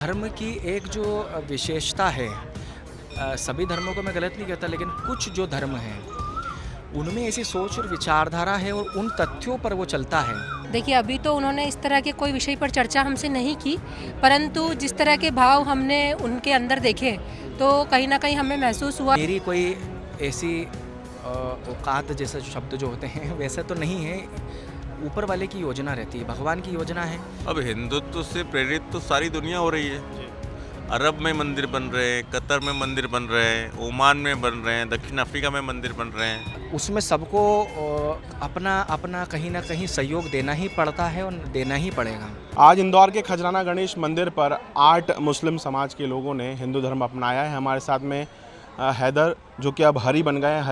धर्म की एक जो विशेषता है, सभी धर्मों को मैं गलत नहीं कहता, लेकिन कुछ जो धर्म हैं उनमें ऐसी सोच और विचारधारा है और उन तथ्यों पर वो चलता है। देखिए, अभी तो उन्होंने इस तरह के कोई विषय पर चर्चा हमसे नहीं की, परंतु जिस तरह के भाव हमने उनके अंदर देखे तो कहीं ना कहीं हमें महसूस हुआ। मेरी कोई ऐसी औकात जैसे शब्द जो होते हैं वैसे तो नहीं है, ऊपर वाले की योजना रहती है, भगवान की योजना है। अब हिंदुत्व से प्रेरित तो सारी दुनिया हो रही है। अरब में मंदिर बन रहे हैं, कतर में मंदिर बन रहे हैं, ओमान में बन रहे हैं, दक्षिण अफ्रीका में मंदिर बन रहे हैं। उसमें सबको अपना अपना कहीं ना कहीं सहयोग देना ही पड़ता है और देना ही पड़ेगा। आज इंदौर के खजराना गणेश मंदिर पर 8 मुस्लिम समाज के लोगों ने हिंदू धर्म अपनाया है। हमारे साथ में हैदर, जो कि अब हरि बन गए हैं,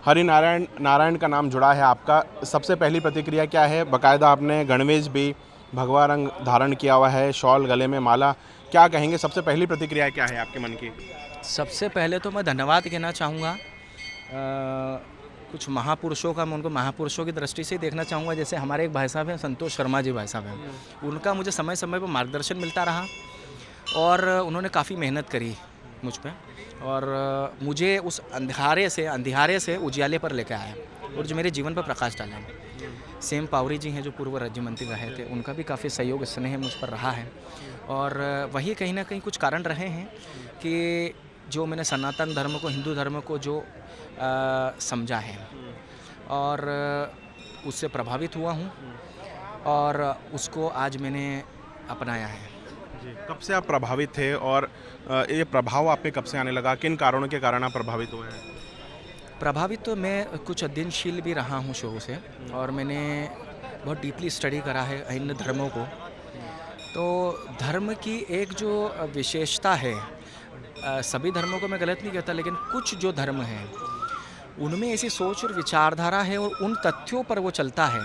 हरि नारायण का नाम जुड़ा है आपका। सबसे पहली प्रतिक्रिया क्या है? बाकायदा आपने गणवेश भी भगवा रंग धारण किया हुआ है, शॉल, गले में माला, क्या कहेंगे? सबसे पहली प्रतिक्रिया क्या है आपके मन की? सबसे पहले तो मैं धन्यवाद कहना चाहूँगा कुछ महापुरुषों का। मैं उनको महापुरुषों की दृष्टि से ही देखना चाहूँगा। जैसे हमारे एक भाई साहब हैं, संतोष शर्मा जी भाई साहब हैं, उनका मुझे समय समय पर मार्गदर्शन मिलता रहा और उन्होंने काफ़ी मेहनत करी मुझ पे और मुझे उस अंधियारे से उजियाले पर लेकर आया और जो मेरे जीवन पर प्रकाश डाला। सेम पावरी जी हैं जो पूर्व राज्य मंत्री रहे थे, उनका भी काफ़ी सहयोग स्नेह मुझ पर रहा है और वही कहीं ना कहीं कुछ कारण रहे हैं कि जो मैंने सनातन धर्म को, हिंदू धर्म को जो समझा है और उससे प्रभावित हुआ हूँ और उसको आज मैंने अपनाया है। जी, कब से आप प्रभावित थे और ये प्रभाव आप पे कब से आने लगा? किन कारणों के कारण आप प्रभावित हुए हैं? प्रभावित तो मैं कुछ अध्ययनशील भी रहा हूँ शुरू से और मैंने बहुत डीपली स्टडी करा है इन धर्मों को। तो धर्म की एक जो विशेषता है, सभी धर्मों को मैं गलत नहीं कहता, लेकिन कुछ जो धर्म हैं उनमें ऐसी सोच और विचारधारा है और उन तथ्यों पर वो चलता है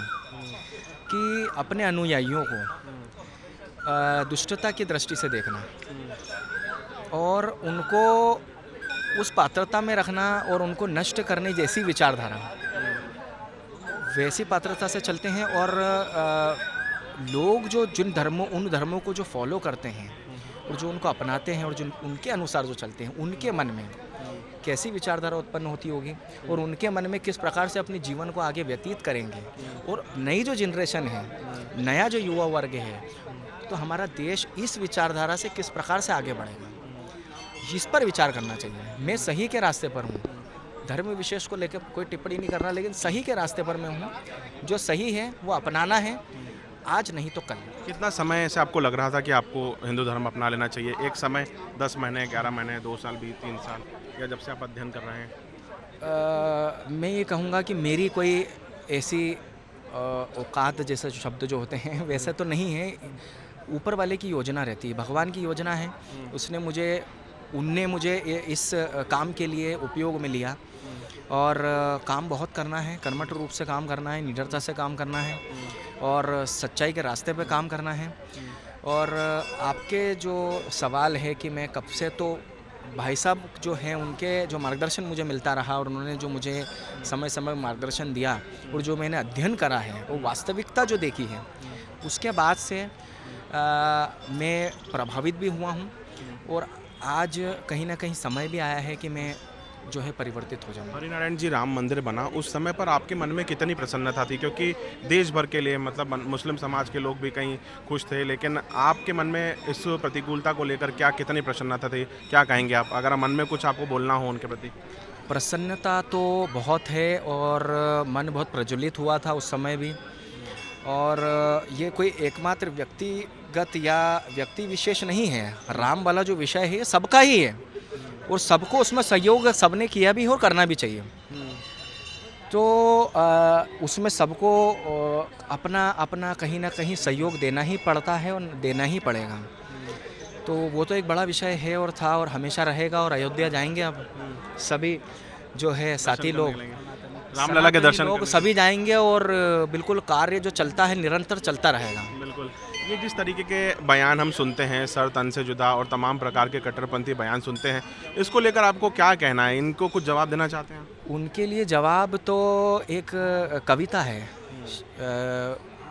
कि अपने अनुयायियों को दुष्टता की दृष्टि से देखना और उनको उस पात्रता में रखना और उनको नष्ट करने जैसी विचारधारा, वैसी पात्रता से चलते हैं। और लोग जो उन धर्मों को जो फॉलो करते हैं और जो उनको अपनाते हैं और जो उनके अनुसार जो चलते हैं, उनके मन में कैसी विचारधारा उत्पन्न होती होगी और उनके मन में किस प्रकार से अपने जीवन को आगे व्यतीत करेंगे। और नई जो जनरेशन है, नया जो युवा वर्ग है, तो हमारा देश इस विचारधारा से किस प्रकार से आगे बढ़ेगा, इस पर विचार करना चाहिए। मैं सही के रास्ते पर हूँ, धर्म विशेष को लेकर कोई टिप्पणी नहीं करना, लेकिन सही के रास्ते पर मैं हूँ। जो सही है वो अपनाना है, आज नहीं तो कल। कितना समय से आपको लग रहा था कि आपको हिंदू धर्म अपना लेना चाहिए? एक समय 10 महीने, 11 महीने, 2 साल, 3 साल, या जब से आप अध्ययन कर रहे हैं? मैं ये कहूँगा कि मेरी कोई ऐसी औकात जैसे शब्द जो होते हैं वैसे तो नहीं है, ऊपर वाले की योजना रहती है, भगवान की योजना है। उनने मुझे इस काम के लिए उपयोग में लिया और काम बहुत करना है, कर्मठ रूप से काम करना है, निडरता से काम करना है और सच्चाई के रास्ते पे काम करना है। और आपके जो सवाल है कि मैं कब से, तो भाई साहब जो हैं उनके जो मार्गदर्शन मुझे मिलता रहा और उन्होंने जो मुझे समय समय मार्गदर्शन दिया और जो मैंने अध्ययन करा है, वो वास्तविकता जो देखी है, उसके बाद से मैं प्रभावित भी हुआ हूँ और आज कहीं ना कहीं समय भी आया है कि मैं जो है परिवर्तित हो जाऊँ। हरिनारायण जी राम मंदिर बना, उस समय पर आपके मन में कितनी प्रसन्नता थी? क्योंकि देश भर के लिए, मतलब मुस्लिम समाज के लोग भी कहीं खुश थे, लेकिन आपके मन में इस प्रतिकूलता को लेकर कितनी प्रसन्नता थी? क्या कहेंगे आप, अगर मन में कुछ आपको बोलना हो उनके प्रति? प्रसन्नता तो बहुत है और मन बहुत प्रज्वलित हुआ था उस समय भी। और ये कोई एकमात्र व्यक्तिगत या व्यक्ति विशेष नहीं है, राम वाला जो विषय है ये सबका ही है और सबको उसमें सहयोग सबने किया भी हो और करना भी चाहिए। तो उसमें सबको अपना अपना कहीं ना कहीं सहयोग देना ही पड़ता है और देना ही पड़ेगा। तो वो तो एक बड़ा विषय है और था और हमेशा रहेगा। और अयोध्या जाएंगे अब सभी जो है साथी लोग, रामलला के दर्शन लोग सभी जाएंगे और बिल्कुल कार्य जो चलता है निरंतर चलता रहेगा। बिल्कुल। ये जिस तरीके के बयान हम सुनते हैं, सर तन से जुदा और तमाम प्रकार के कट्टरपंथी बयान सुनते हैं, इसको लेकर आपको क्या कहना है? इनको कुछ जवाब देना चाहते हैं? उनके लिए जवाब तो एक कविता है,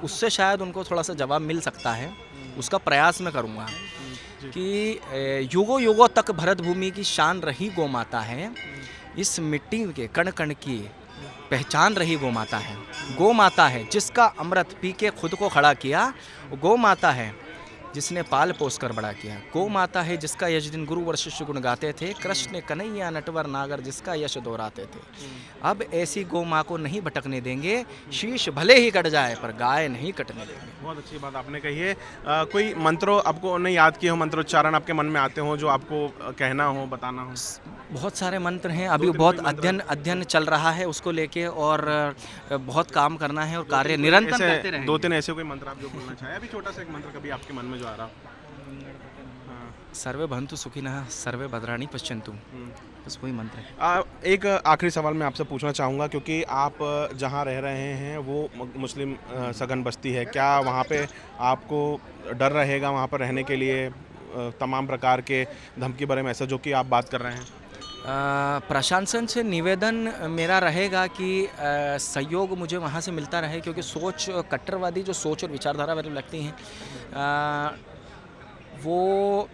उससे शायद उनको थोड़ा सा जवाब मिल सकता है, उसका प्रयास मैं करूँगा। कि युगों युगों तक भरत भूमि की शान रही गौ माता है, इस मिट्टी के कण कण की पहचान रही गौ माता है। गौ माता है जिसका अमृत पी के खुद को खड़ा किया, गौ माता है जिसने पाल पोस कर बड़ा किया। गौ माता है जिसका यश दिन गुरु व शिष्य गुण गाते थे, कृष्ण कन्हैया नटवर नागर जिसका यश दोहराते थे। अब ऐसी गौ माँ को नहीं भटकने देंगे, शीश भले ही कट जाए पर गाय नहीं कटने देंगे। बहुत अच्छी बात आपने कही है। कोई मंत्रों आपको नहीं याद किए हो, मंत्रोच्चारण आपके मन में आते हो जो आपको कहना हो, बताना हो? बहुत सारे मंत्र हैं, अभी बहुत अध्ययन चल रहा है उसको लेके, और बहुत काम करना है और कार्य निरंतर करते रहेंगे। दो तीन ऐसे कोई मंत्र आप जो बोलना चाहे, अभी छोटा सा एक मंत्र कभी आपके मन में जो आ रहा हो? सर्वे भवन्तु सुखिनः सर्वे भद्राणि पश्यन्तु, बस वही मंत्र है। एक आखिरी सवाल मैं आपसे पूछना चाहूँगा, क्योंकि आप जहाँ रह रहे हैं वो मुस्लिम सघन बस्ती है, क्या वहाँ पे आपको डर रहेगा वहाँ पर रहने के लिए? तमाम प्रकार के धमकी भरे मैसेजों की आप बात कर रहे हैं। प्रशासन से निवेदन मेरा रहेगा कि सहयोग मुझे वहाँ से मिलता रहे, क्योंकि सोच कट्टरवादी जो सोच और विचारधारा मेरे लगती हैं, वो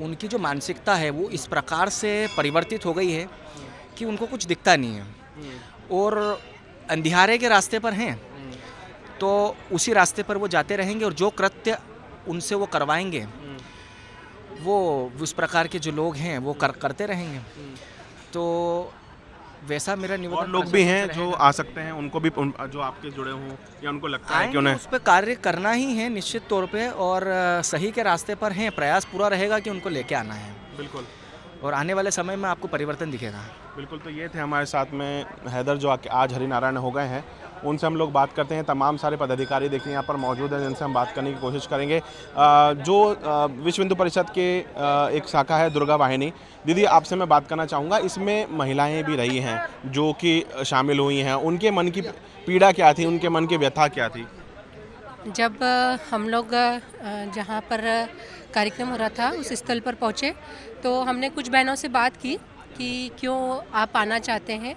उनकी जो मानसिकता है वो इस प्रकार से परिवर्तित हो गई है कि उनको कुछ दिखता नहीं है और अंधियारे के रास्ते पर हैं, तो उसी रास्ते पर वो जाते रहेंगे और जो कृत्य उनसे वो करवाएंगे वो उस प्रकार के जो लोग हैं वो करते रहेंगे। तो वैसा मेरा निवेदन। और लोग भी हैं जो आ सकते हैं, उनको भी जो आपके जुड़े हों या उनको लगता है कि उन्हें उस पर कार्य करना ही है निश्चित तौर पे, और सही के रास्ते पर हैं, प्रयास पूरा रहेगा कि उनको लेके आना है। बिल्कुल, और आने वाले समय में आपको परिवर्तन दिखेगा। बिल्कुल। तो ये थे हमारे साथ में हैदर जो आज हरिनारायण हो गए हैं, उनसे हम लोग बात करते हैं। तमाम सारे पदाधिकारी देखिए यहाँ पर मौजूद हैं जिनसे हम बात करने की कोशिश करेंगे। जो विश्व हिंदू परिषद के एक शाखा है दुर्गा वाहिनी, दीदी आपसे मैं बात करना चाहूँगा, इसमें महिलाएं भी रही हैं जो कि शामिल हुई हैं, उनके मन की पीड़ा क्या थी, उनके मन की व्यथा क्या थी? जब हम लोग जहाँ पर कार्यक्रम हो रहा था उस स्थल पर पहुँचे तो हमने कुछ बहनों से बात की कि क्यों आप आना चाहते हैं।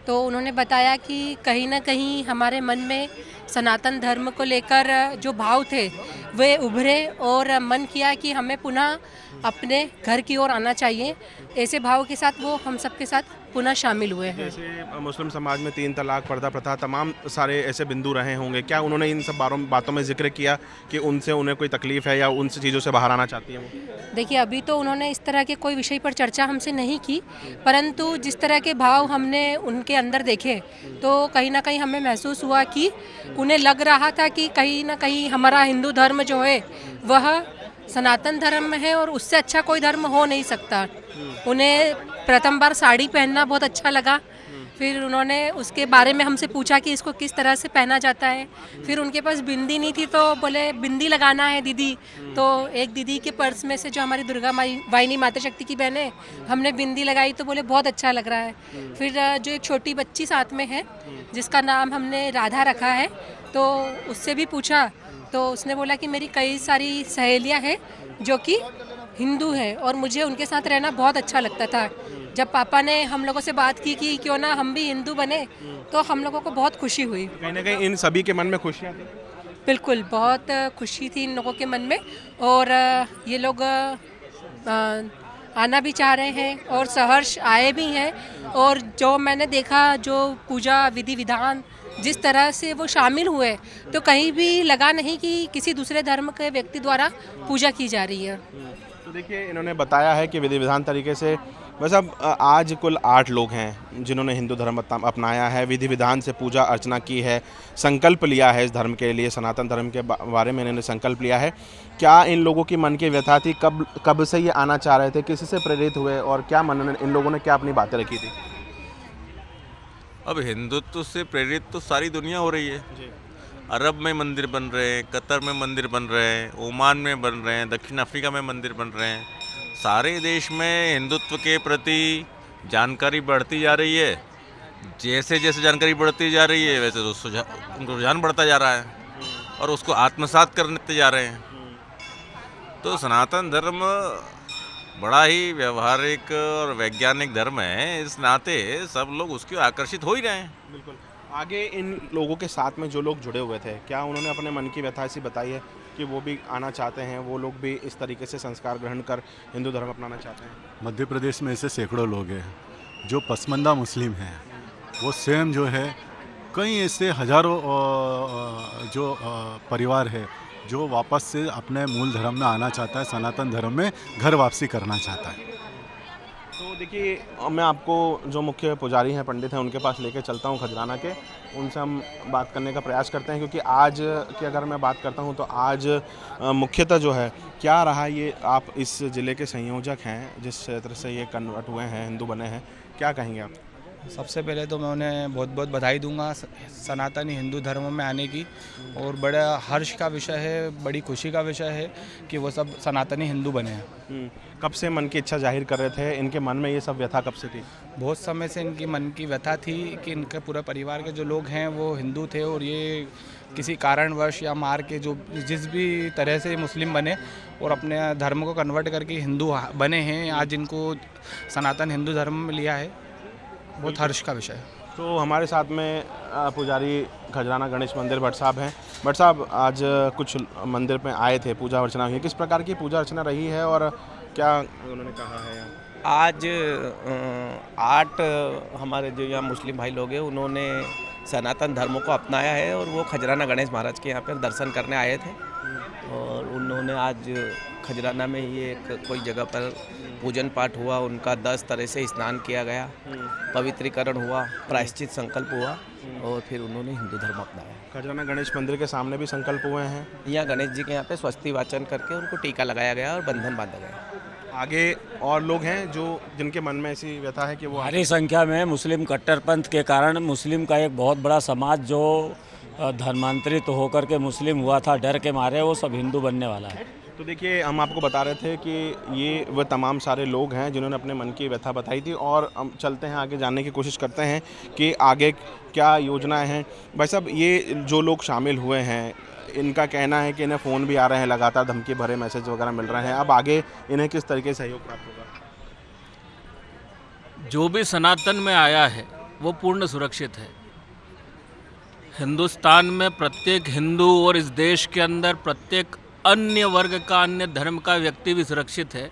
तो उन्होंने बताया कि कहीं ना कहीं हमारे मन में सनातन धर्म को लेकर जो भाव थे वे उभरे और मन किया कि हमें पुनः अपने घर की ओर आना चाहिए। ऐसे भाव के साथ वो हम सबके साथ पुनः शामिल हुए हैं। जैसे मुस्लिम समाज में 3 तलाक, पर्दा प्रथा, तमाम सारे ऐसे बिंदु रहे होंगे, क्या उन्होंने इन सब बातों में जिक्र किया कि उनसे उन्हें कोई तकलीफ है या उन चीज़ों से बाहर आना चाहती हैं वो? देखिए, अभी तो उन्होंने इस तरह के कोई विषय पर चर्चा हमसे नहीं की, परंतु जिस तरह के भाव हमने उनके अंदर देखे तो कहीं ना कहीं हमें महसूस हुआ कि उन्हें लग रहा था कि कहीं ना कहीं हमारा हिंदू धर्म जो है वह सनातन धर्म है और उससे अच्छा कोई धर्म हो नहीं सकता। उन्हें प्रथम बार साड़ी पहनना बहुत अच्छा लगा, फिर उन्होंने उसके बारे में हमसे पूछा कि इसको किस तरह से पहना जाता है। फिर उनके पास बिंदी नहीं थी तो बोले बिंदी लगाना है दीदी। तो एक दीदी के पर्स में से जो हमारी दुर्गा वाहिनी माता शक्ति की बहन है, हमने बिंदी लगाई तो बोले बहुत अच्छा लग रहा है। फिर जो एक छोटी बच्ची साथ में है जिसका नाम हमने राधा रखा है, तो उससे भी पूछा तो उसने बोला कि मेरी कई सारी सहेलियां हैं जो कि हिंदू हैं और मुझे उनके साथ रहना बहुत अच्छा लगता था। जब पापा ने हम लोगों से बात की कि क्यों ना हम भी हिंदू बने तो हम लोगों को बहुत खुशी हुई। कहीं ना कहीं इन सभी के मन में खुशियाँ थी? बिल्कुल, बहुत खुशी थी इन लोगों के मन में, और ये लोग आना भी चाह रहे हैं और सहर्ष आए भी हैं। और जो मैंने देखा, जो पूजा विधि विधान जिस तरह से वो शामिल हुए, तो कहीं भी लगा नहीं कि किसी दूसरे धर्म के व्यक्ति द्वारा पूजा की जा रही है। तो देखिए, इन्होंने बताया है कि विधि विधान तरीके से, वैसे अब आज कुल 8 लोग हैं जिन्होंने हिंदू धर्म अपनाया है, विधि विधान से पूजा अर्चना की है, संकल्प लिया है इस धर्म के लिए, सनातन धर्म के बारे में इन्होंने संकल्प लिया है। क्या इन लोगों की मन की व्यथा थी, कब से ये आना चाह रहे थे, किसी से प्रेरित हुए और क्या इन लोगों ने क्या अपनी बातें रखी थी? अब हिंदुत्व से प्रेरित तो सारी दुनिया हो रही है। अरब में मंदिर बन रहे हैं, कतर में मंदिर बन रहे हैं, ओमान में बन रहे हैं, दक्षिण अफ्रीका में मंदिर बन रहे हैं। सारे देश में हिंदुत्व के प्रति जानकारी बढ़ती जा रही है। जैसे जैसे जानकारी बढ़ती जा रही है वैसे तो उनको रुझान बढ़ता जा रहा है और उसको आत्मसात करते जा रहे हैं। तो सनातन धर्म बड़ा ही व्यवहारिक और वैज्ञानिक धर्म है, इस नाते सब लोग उसकी आकर्षित हो ही रहे हैं। बिल्कुल। आगे इन लोगों के साथ में जो लोग जुड़े हुए थे, क्या उन्होंने अपने मन की व्यथा ऐसी बताई है कि वो भी आना चाहते हैं, वो लोग भी इस तरीके से संस्कार ग्रहण कर हिंदू धर्म अपनाना चाहते हैं? मध्य प्रदेश में ऐसे सैकड़ों लोग हैं जो पसमानदा मुस्लिम हैं। वो स्वयं जो है कई ऐसे हजारों जो परिवार है जो वापस से अपने मूल धर्म में आना चाहता है, सनातन धर्म में घर वापसी करना चाहता है। तो देखिए, मैं आपको जो मुख्य पुजारी हैं, पंडित हैं, उनके पास लेके चलता हूँ खजराना के। उनसे हम बात करने का प्रयास करते हैं, क्योंकि आज की अगर मैं बात करता हूँ तो आज मुख्यतः जो है क्या रहा, ये आप इस ज़िले के संयोजक हैं, जिस क्षेत्र से ये कन्वर्ट हुए हैं, हिंदू बने हैं, क्या कहेंगे आप? सबसे पहले तो मैं उन्हें बहुत बहुत बधाई दूंगा सनातनी हिंदू धर्म में आने की, और बड़ा हर्ष का विषय है, बड़ी खुशी का विषय है कि वो सब सनातनी हिंदू बने हैं। कब से मन की इच्छा जाहिर कर रहे थे? इनके मन में ये सब व्यथा कब से थी? बहुत समय से इनकी मन की व्यथा थी कि इनके पूरे परिवार के जो लोग हैं वो हिंदू थे, और ये किसी कारणवश या मार के जो जिस भी तरह से मुस्लिम बने और अपने धर्म को कन्वर्ट करके हिंदू बने हैं। आज इनको सनातन हिंदू धर्म में लिया है, बहुत हर्ष का विषय है। तो हमारे साथ में पुजारी खजराना गणेश मंदिर भट्ट साहब हैं। भट्ट साहब, आज कुछ मंदिर में आए थे, पूजा अर्चना हुई, किस प्रकार की पूजा अर्चना रही है और क्या उन्होंने कहा है? आज 8 हमारे जो यहाँ मुस्लिम भाई लोग हैं उन्होंने सनातन धर्म को अपनाया है, और वो खजराना गणेश महाराज के यहाँ पर दर्शन करने आए थे। और उन्होंने आज खजराना में ही एक कोई जगह पर पूजन पाठ हुआ, उनका 10 तरह से स्नान किया गया, पवित्रीकरण हुआ, प्रायश्चित संकल्प हुआ, और फिर उन्होंने हिंदू धर्म अपनाया। खजराना गणेश मंदिर के सामने भी संकल्प हुए हैं। यहाँ गणेश जी के यहाँ पे स्वस्ति वाचन करके उनको टीका लगाया गया और बंधन बांधा गया। आगे और लोग हैं जो जिनके मन में ऐसी व्यथा है कि वो भारी संख्या में मुस्लिम कट्टरपंथ के कारण मुस्लिम का एक बहुत बड़ा समाज जो धर्मांतरित होकर के मुस्लिम हुआ था, डर के मारे वो सब हिंदू बनने वाला है। तो देखिए, हम आपको बता रहे थे कि ये वह तमाम सारे लोग हैं जिन्होंने अपने मन की व्यथा बताई थी, और हम चलते हैं आगे जानने की कोशिश करते हैं कि आगे क्या योजनाएं हैं। भाई साहब, ये जो लोग शामिल हुए हैं, इनका कहना है कि इन्हें फ़ोन भी आ रहे हैं, लगातार धमकी भरे मैसेज वगैरह मिल रहे हैं। अब आगे इन्हें किस तरीके से सहयोग प्राप्त होगा? जो भी सनातन में आया है वो पूर्ण सुरक्षित है। हिंदुस्तान में प्रत्येक हिंदू और इस देश के अंदर प्रत्येक अन्य वर्ग का, अन्य धर्म का व्यक्ति भी सुरक्षित है।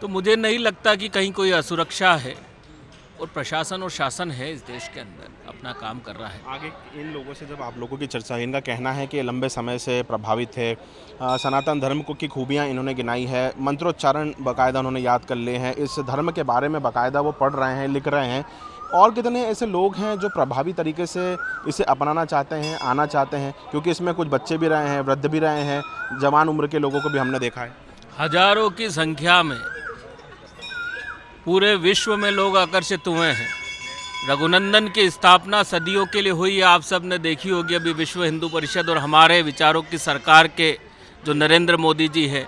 तो मुझे नहीं लगता कि कहीं कोई असुरक्षा है, और प्रशासन और शासन है इस देश के अंदर, अपना काम कर रहा है। आगे इन लोगों से जब आप लोगों की चर्चा है, इनका कहना है कि लंबे समय से प्रभावित थे, सनातन धर्म को की खूबियाँ इन्होंने गिनाई है, मंत्रोच्चारण बाकायदा उन्होंने याद कर लिए हैं, इस धर्म के बारे में बाकायदा वो पढ़ रहे हैं, लिख रहे हैं। और कितने ऐसे लोग हैं जो प्रभावी तरीके से इसे अपनाना चाहते हैं, आना चाहते हैं, क्योंकि इसमें कुछ बच्चे भी रहे हैं, वृद्ध भी रहे हैं, जवान उम्र के लोगों को भी हमने देखा है। हजारों की संख्या में पूरे विश्व में लोग आकर्षित हुए हैं। रघुनंदन की स्थापना सदियों के लिए हुई, आप सब ने देखी होगी। अभी विश्व हिंदू परिषद और हमारे विचारों की सरकार के जो नरेंद्र मोदी जी है,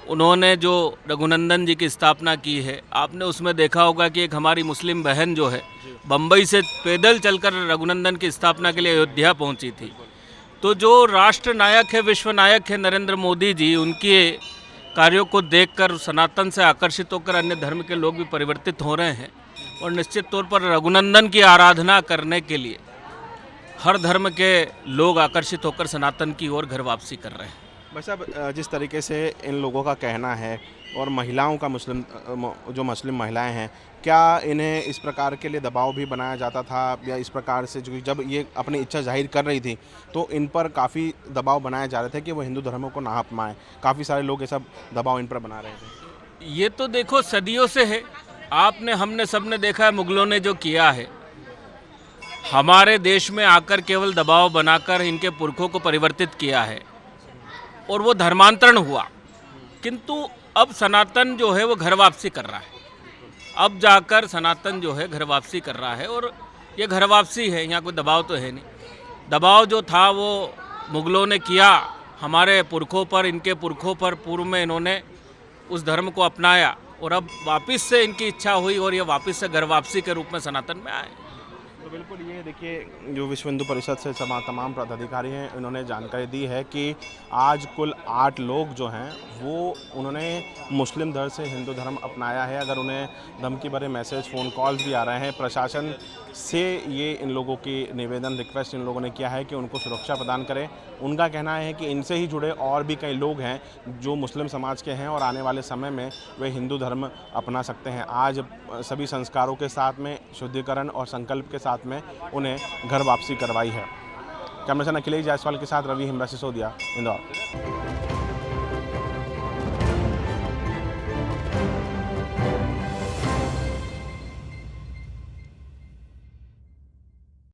उन्होंने जो रघुनंदन जी की स्थापना की है, आपने उसमें देखा होगा कि एक हमारी मुस्लिम बहन जो है बम्बई से पैदल चलकर रघुनंदन की स्थापना के लिए अयोध्या पहुंची थी। तो जो राष्ट्र नायक है, विश्व नायक है नरेंद्र मोदी जी, उनके कार्यों को देखकर सनातन से आकर्षित होकर अन्य धर्म के लोग भी परिवर्तित हो रहे हैं, और निश्चित तौर पर रघुनंदन की आराधना करने के लिए हर धर्म के लोग आकर्षित होकर सनातन की ओर घर वापसी कर रहे हैं। भाई साहब, जिस तरीके से इन लोगों का कहना है, और महिलाओं का जो मुस्लिम महिलाएं हैं, क्या इन्हें इस प्रकार के लिए दबाव भी बनाया जाता था, या इस प्रकार से जो जब ये अपनी इच्छा जाहिर कर रही थी तो इन पर काफ़ी दबाव बनाए जा रहे थे कि वो हिंदू धर्म को ना अपनाएं? काफ़ी सारे लोग ऐसा दबाव इन पर बना रहे थे। ये तो देखो सदियों से है, आपने हमने सबने देखा है, मुगलों ने जो किया है हमारे देश में आकर केवल दबाव बनाकर इनके पुरखों को परिवर्तित किया है, और वो धर्मांतरण हुआ। किंतु अब सनातन जो है वो घर वापसी कर रहा है, अब जाकर सनातन जो है घर वापसी कर रहा है, और ये घर वापसी है, यहाँ कोई दबाव तो है नहीं। दबाव जो था वो मुगलों ने किया हमारे पुरखों पर, इनके पुरखों पर, पूर्व में इन्होंने उस धर्म को अपनाया, और अब वापस से इनकी इच्छा हुई और ये वापस से घर वापसी के रूप में सनातन में आए। तो बिल्कुल ये देखिए जो विश्व हिंदू परिषद से तमाम पदाधिकारी हैं इन्होंने जानकारी दी है कि आज कुल 8 लोग जो हैं वो उन्होंने मुस्लिम धर्म से हिंदू धर्म अपनाया है। अगर उन्हें धमकी भरे मैसेज फ़ोन कॉल्स भी आ रहे हैं, प्रशासन से ये इन लोगों की निवेदन रिक्वेस्ट इन लोगों ने किया है कि उनको सुरक्षा प्रदान करें। उनका कहना है कि इनसे ही जुड़े और भी कई लोग हैं जो मुस्लिम समाज के हैं और आने वाले समय में वे हिंदू धर्म अपना सकते हैं। आज सभी संस्कारों के साथ में शुद्धिकरण और संकल्प के साथ में उन्हें घर वापसी करवाई है। कैमरा पर्सन अखिलेश जायसवाल के साथ रवि हिमरा सिसोदिया, इंदौर।